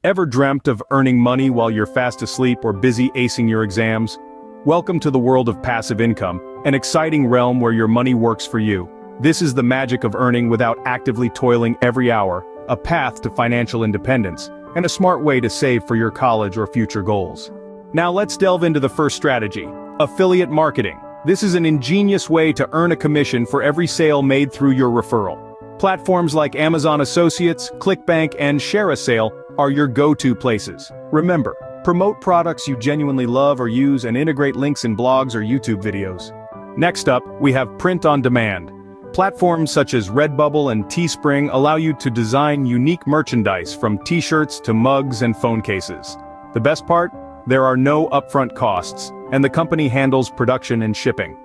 Ever dreamt of earning money while you're fast asleep or busy acing your exams? Welcome to the world of passive income, an exciting realm where your money works for you. This is the magic of earning without actively toiling every hour, a path to financial independence, and a smart way to save for your college or future goals. Now let's delve into the first strategy: affiliate marketing. This is an ingenious way to earn a commission for every sale made through your referral. Platforms like Amazon Associates, ClickBank, and ShareASale are your go-to places. Remember, promote products you genuinely love or use and integrate links in blogs or YouTube videos. Next up, we have print on demand. Platforms such as Redbubble and Teespring allow you to design unique merchandise from t-shirts to mugs and phone cases. The best part? There are no upfront costs, and the company handles production and shipping.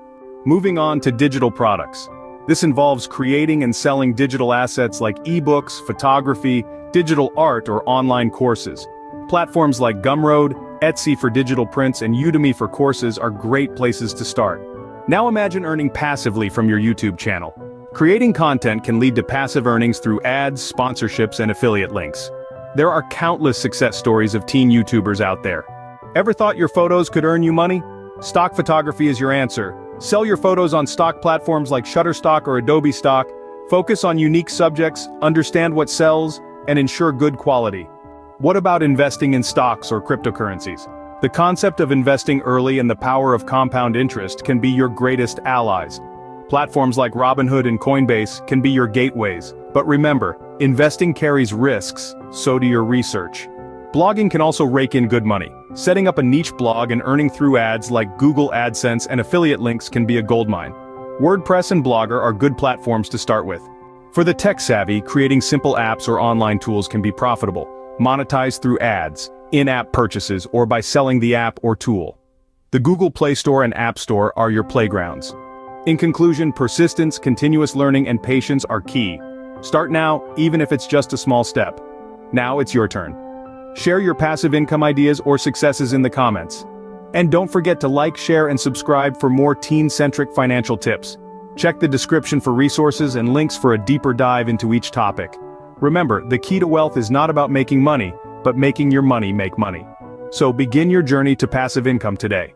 Moving on to digital products. This involves creating and selling digital assets like ebooks, photography, digital art, or online courses. Platforms like Gumroad, Etsy for digital prints, and Udemy for courses are great places to start. Now imagine earning passively from your YouTube channel. Creating content can lead to passive earnings through ads, sponsorships, and affiliate links. There are countless success stories of teen YouTubers out there. Ever thought your photos could earn you money? Stock photography is your answer. Sell your photos on stock platforms like Shutterstock or Adobe Stock. Focus on unique subjects, understand what sells, and ensure good quality. What about investing in stocks or cryptocurrencies? The concept of investing early and the power of compound interest can be your greatest allies. Platforms like Robinhood and Coinbase can be your gateways, but remember, investing carries risks, so do your research. Blogging can also rake in good money. Setting up a niche blog and earning through ads like Google AdSense and affiliate links can be a goldmine. WordPress and Blogger are good platforms to start with. For the tech-savvy, creating simple apps or online tools can be profitable. Monetize through ads, in-app purchases, or by selling the app or tool. The Google Play Store and App Store are your playgrounds. In conclusion, persistence, continuous learning, and patience are key. Start now, even if it's just a small step. Now it's your turn. Share your passive income ideas or successes in the comments. And don't forget to like, share, and subscribe for more teen-centric financial tips. Check the description for resources and links for a deeper dive into each topic. Remember, the key to wealth is not about making money, but making your money make money. So begin your journey to passive income today.